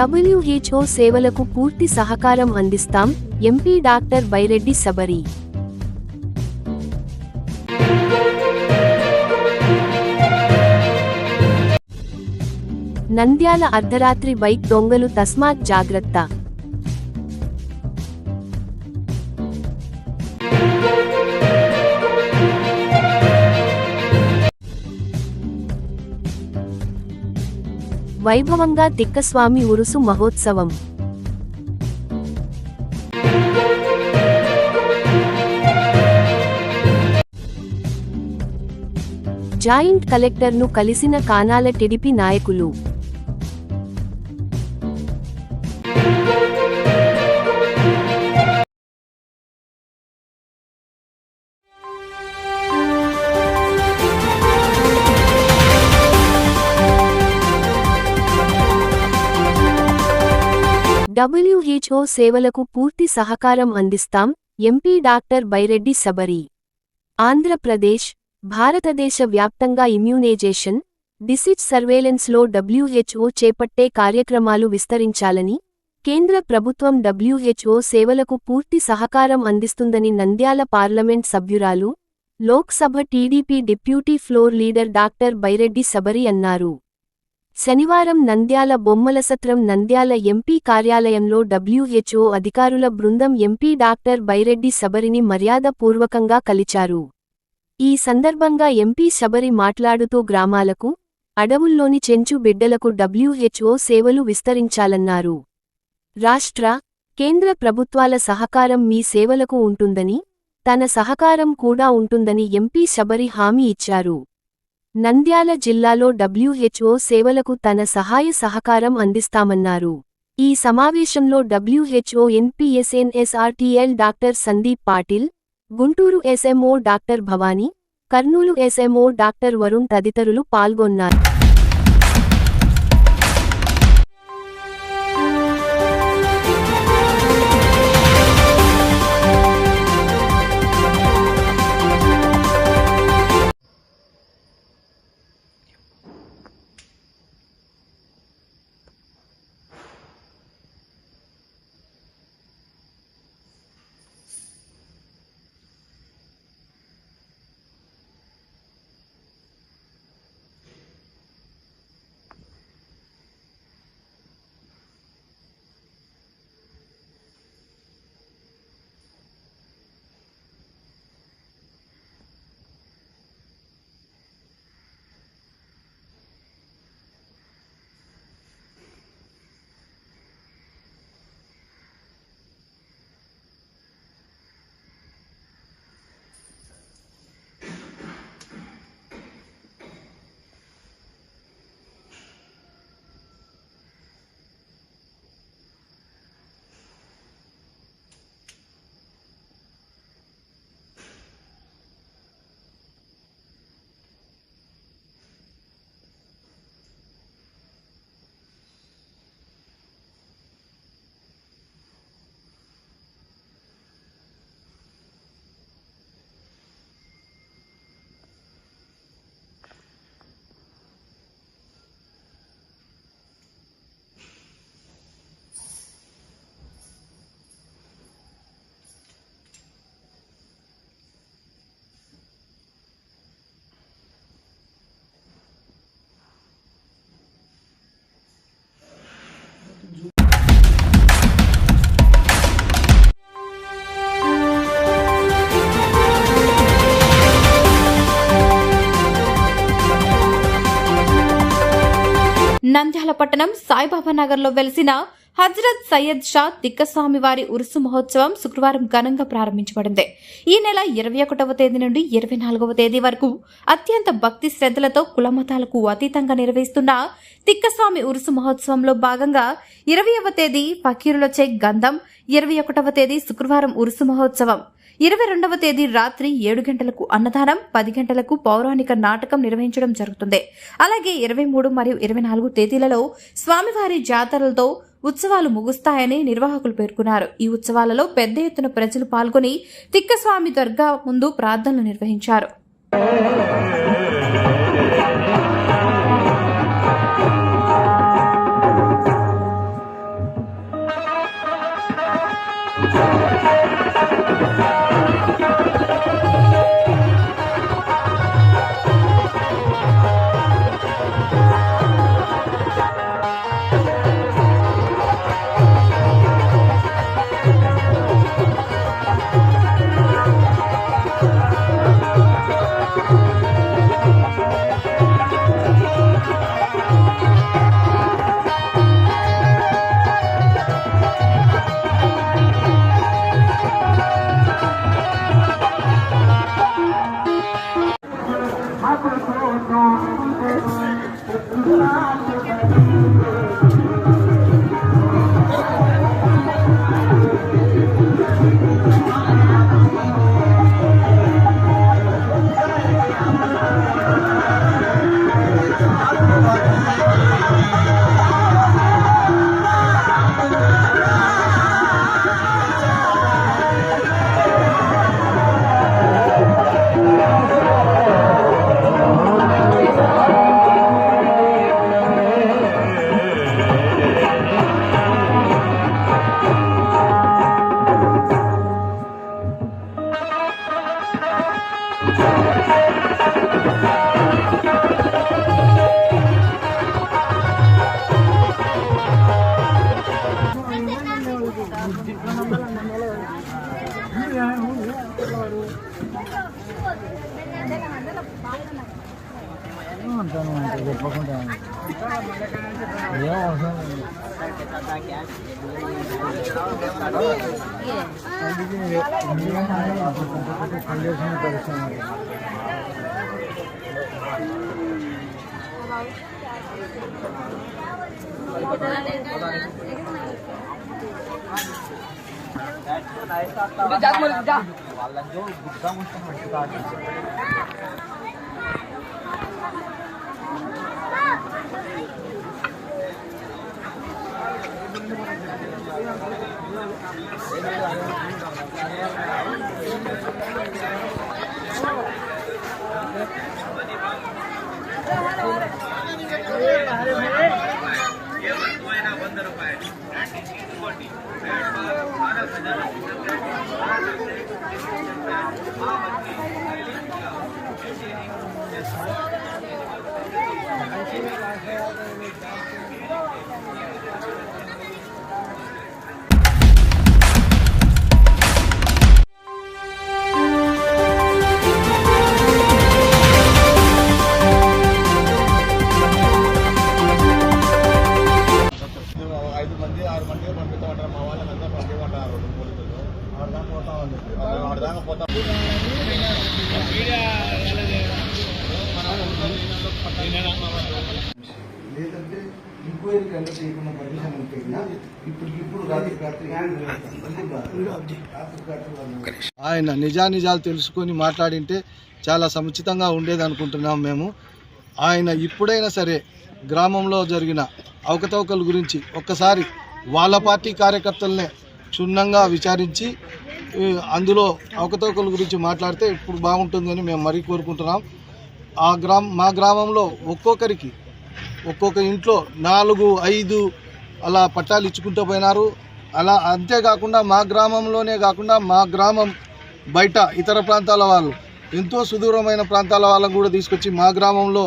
WHO సేవలకు పూర్తి సహకారం అందిస్తాం, ఎంపీ డాక్టర్ బైరెడ్డి సబరి. నంద్యాల అర్ధరాత్రి బైక్ దొంగలు, తస్మాత్ జాగ్రత్త. వైభవంగా తిక్కస్వామి ఉరుసు మహోత్సవం. జాయింట్ కలెక్టర్ను కలిసిన కానాల టీడీపీ నాయకులు. WHO సేవలకు పూర్తి సహకారం అందిస్తాం, ఎంపీ డాక్టర్ బైరెడ్డి సబరి. ఆంధ్రప్రదేశ్, భారతదేశ వ్యాప్తంగా ఇమ్యూనైజేషన్, డిసీజ్ సర్వేలెన్స్లో WHO చేపట్టే కార్యక్రమాలు విస్తరించాలని, కేంద్ర ప్రభుత్వం WHO సేవలకు పూర్తి సహకారం అందిస్తుందని నంద్యాల పార్లమెంట్ సభ్యురాలు, Lok Sabha TDP deputy floor leader doctor Byreddy Sabari అన్నారు. శనివారం నంద్యాల బొమ్మలసత్రం నంద్యాల ఎంపీ కార్యాలయంలో WHO అధికారుల బృందం ఎంపీ డాక్టర్ బైరెడ్డి సబరిని మర్యాదపూర్వకంగా కలిచారు. ఈ సందర్భంగా ఎంపీ సబరి మాట్లాడుతూ గ్రామాలకు, అడవుల్లోని చెంచు బిడ్డలకు WHO సేవలు విస్తరించాలన్నారు. రాష్ట్ర, కేంద్ర ప్రభుత్వాల సహకారం మీ సేవలకు ఉంటుందని, తన సహకారం కూడా ఉంటుందని ఎంపీ సబరి హామీ ఇచ్చారు. నంద్యాల జిల్లాలో WHO సేవలకు తన సహాయ సహకారం అందిస్తామన్నారు. ఈ సమావేశంలో WHO NPSNSRTL doctor Sandeep Patil, Guntur SMO doctor Bhavani, Kurnool SMO doctor Varun తదితరులు పాల్గొన్నారు. నంద్యాల పట్టణం సాయిబాబా నగర్లో వెలిసిన హజ్రత్ సయ్యద్ షా తిక్కస్వామి వారి ఉరుసు మహోత్సవం శుక్రవారం ఘనంగా ప్రారంభించబడింది. ఈ నెల 21వ తేదీ నుండి 24వ తేదీ వరకు అత్యంత భక్తి శ్రద్ధలతో కులమతాలకు అతీతంగా నిర్వహిస్తున్న తిక్కస్వామి ఉరుసు మహోత్సవంలో భాగంగా 20వ తేదీ ఫకీరులచే గంధం, 21వ తేదీ శుక్రవారం ఉరుసు మహోత్సవం, 22వ తేదీ రాత్రి 7 గంటలకు అన్నదానం, 10 గంటలకు పౌరాణిక నాటకం నిర్వహించడం జరుగుతుంది. అలాగే 23 మరియు 24 తేదీలలో స్వామివారి జాతరలతో ఉత్సవాలు ముగుస్తాయని నిర్వాహకులు పేర్కొన్నారు. ఈ ఉత్సవాలలో పెద్ద ఎత్తున ప్రజలు పాల్గొని తిక్కస్వామి దర్గా ముందు ప్రార్థనలు నిర్వహించారు. లేదంటే ఇంక్వైరీకి ఎంత చేయకుండా పర్మిషన్ ఉంటేనా ఇప్పుడు ఆయన నిజానిజాలు తెలుసుకొని మాట్లాడింటే చాలా సముచితంగా ఉండేది అనుకుంటున్నాం మేము. ఆయన ఇప్పుడైనా సరే గ్రామంలో జరిగిన అవకతవకల గురించి ఒక్కసారి వాళ్ళ పార్టీ కార్యకర్తలనే క్షుణ్ణంగా విచారించి అందులో అవకతవకల గురించి మాట్లాడితే ఇప్పుడు బాగుంటుందని మేము మరీ కోరుకుంటున్నాం. మా గ్రామంలో ఒక్కొక్కరికి ఒక్కొక్క ఇంట్లో 4-5 అలా పట్టాలు ఇచ్చుకుంటూ పోయినారు. అలా అంతేకాకుండా మా గ్రామంలోనే కాకుండా మా గ్రామం బయట ఇతర ప్రాంతాల వాళ్ళు ఎంతో సుదూరమైన ప్రాంతాల వాళ్ళకు కూడా తీసుకొచ్చి మా గ్రామంలో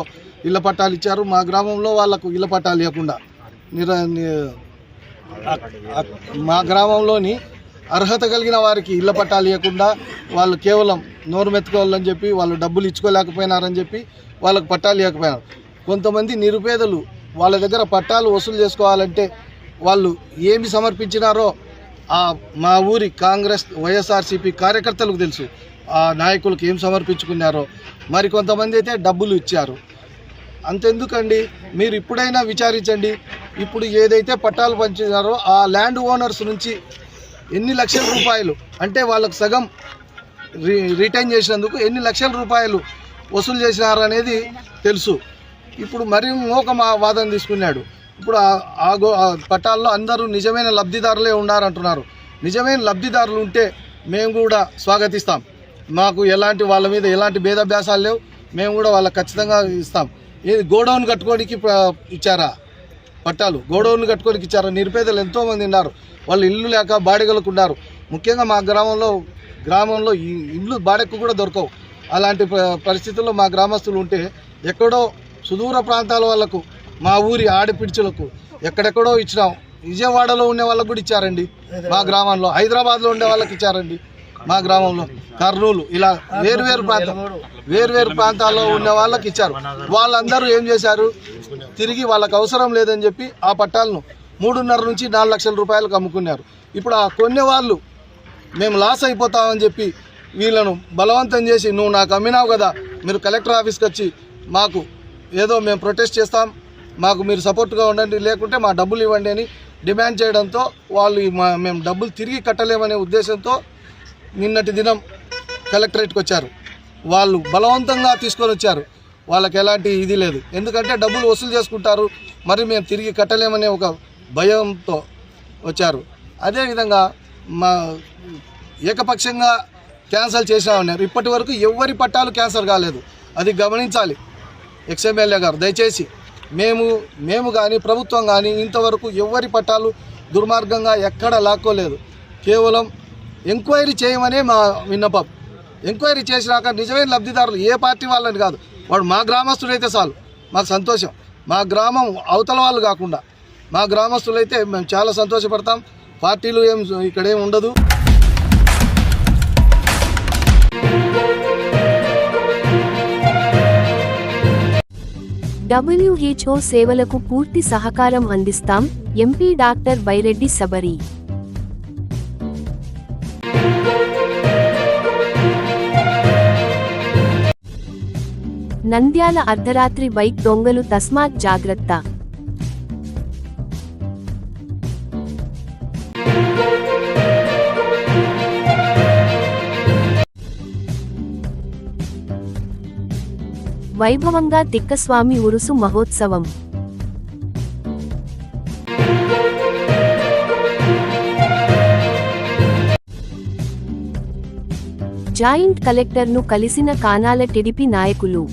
ఇళ్ల పట్టాలు ఇచ్చారు. మా గ్రామంలో వాళ్ళకు ఇళ్ల పట్టాలు ఇవ్వకుండా మా గ్రామంలోని అర్హత కలిగిన వారికి ఇళ్ల పట్టాలు ఇవ్వకుండా వాళ్ళు కేవలం నోరు మెత్తుకోవాలని చెప్పి వాళ్ళు డబ్బులు ఇచ్చుకోలేకపోయినారని చెప్పి వాళ్ళకు పట్టాలు ఇవ్వకపోయినారు. కొంతమంది నిరుపేదలు వాళ్ళ దగ్గర పట్టాలు వసూలు చేసుకోవాలంటే వాళ్ళు ఏమి సమర్పించినారో మా ఊరి కాంగ్రెస్ వైఎస్ఆర్సీపీ కార్యకర్తలకు తెలుసు. ఆ నాయకులకు ఏం సమర్పించుకున్నారో. మరి కొంతమంది అయితే డబ్బులు ఇచ్చారు. అంతెందుకండి, మీరు ఇప్పుడైనా విచారించండి. ఇప్పుడు ఏదైతే పట్టాలు పంచినారో ఆ ల్యాండ్ ఓనర్స్ నుంచి ఎన్ని లక్షల రూపాయలు, అంటే వాళ్ళకు సగం రిటైన్ చేసినందుకు ఎన్ని లక్షల రూపాయలు వసూలు చేసినారు అనేది తెలుసు. ఇప్పుడు మరి ఇంకొక వాదన తీసుకున్నాడు. ఇప్పుడు ఆ పట్టాల్లో అందరూ నిజమైన లబ్ధిదారులే ఉన్నారంటున్నారు. నిజమైన లబ్ధిదారులు ఉంటే మేము కూడా స్వాగతిస్తాం. మాకు వాళ్ళ మీద ఎలాంటి భేదాభ్యాసాలు లేవు. మేము కూడా వాళ్ళకి ఖచ్చితంగా ఇస్తాం. ఏది గోడౌన్ కట్టుకోనికి ఇచ్చారా? పట్టాలు గోడౌన్ కట్టుకోనికి ఇచ్చారా? నిరుపేదలు ఎంతోమంది ఉన్నారు. వాళ్ళు ఇల్లు లేక బాడిగలకు ఉన్నారు. ముఖ్యంగా మా గ్రామంలో ఈ ఇల్లు బాడెక్కు కూడా దొరకవు. అలాంటి పరిస్థితుల్లో మా గ్రామస్తులు ఉంటే ఎక్కడో సుదూర ప్రాంతాల వాళ్ళకు, మా ఊరి ఆడపిడుచులకు ఎక్కడెక్కడో ఇచ్చినాం. విజయవాడలో ఉండే వాళ్ళకు కూడా ఇచ్చారండి మా గ్రామంలో. హైదరాబాద్లో ఉండే వాళ్ళకి ఇచ్చారండి మా గ్రామంలో. కర్నూలు, ఇలా వేరువేరు ప్రాంతాల్లో ఉండే వాళ్ళకి ఇచ్చారు. వాళ్ళందరూ ఏం చేశారు? తిరిగి వాళ్ళకు అవసరం లేదని చెప్పి ఆ పట్టాలను 3.5 నుంచి 4 లక్షల రూపాయలకు అమ్ముకున్నారు. ఇప్పుడు ఆ కొనే వాళ్ళు మేము లాస్ అయిపోతామని చెప్పి వీళ్ళను బలవంతం చేసి, నువ్వు నాకు అమ్మినావు కదా, మీరు కలెక్టర్ ఆఫీస్కి వచ్చి మాకు ఏదో మేము ప్రొటెస్ట్ చేస్తాం, మాకు మీరు సపోర్ట్గా ఉండండి, లేకుంటే మా డబ్బులు ఇవ్వండి అని డిమాండ్ చేయడంతో వాళ్ళు మేము డబ్బులు తిరిగి కట్టలేమనే ఉద్దేశంతో నిన్నటి దినం కలెక్టరేట్కి వచ్చారు. వాళ్ళు బలవంతంగా తీసుకొని వచ్చారు. వాళ్ళకి ఎలాంటి ఇది లేదు. ఎందుకంటే డబ్బులు వసూలు చేసుకుంటారు, మరి మేము తిరిగి కట్టలేమనే ఒక భయంతో వచ్చారు. అదేవిధంగా మా ఏకపక్షంగా క్యాన్సల్ చేసామన్నారు. ఇప్పటి వరకు ఎవరి పట్టాలు క్యాన్సల్ కాలేదు. అది గమనించాలి ఎక్స్ఎమ్మెల్యే గారు. దయచేసి మేము కానీ ప్రభుత్వం కానీ ఇంతవరకు ఎవరి పట్టాలు దుర్మార్గంగా ఎక్కడ లాక్కోలేదు. కేవలం ఎంక్వైరీ చేయమనే మా విన్నపం. ఎంక్వైరీ చేసినాక నిజమైన లబ్ధిదారులు ఏ పార్టీ వాళ్ళని కాదు, వాడు మా గ్రామస్తుడైతే చాలు మాకు సంతోషం. మా గ్రామం అవతల వాళ్ళు కాకుండా మా గ్రామస్తులైతే మేము చాలా సంతోషపడతాం. పార్టీలు ఇక్కడేం ఉండదు. WHO సేవలకు పూర్తి సహకారం అందిస్తాం. MP doctor Byreddy Sabari. నంద్యాల అర్ధరాత్రి బైక్ దొంగలు, తస్మాత్ జాగ్రత్త. వైభవంగా తిక్కస్వామి ఉరుసు మహోత్సవం. జాయింట్ కలెక్టర్ను కలిసిన కానాల టీడీపీ నాయకులు.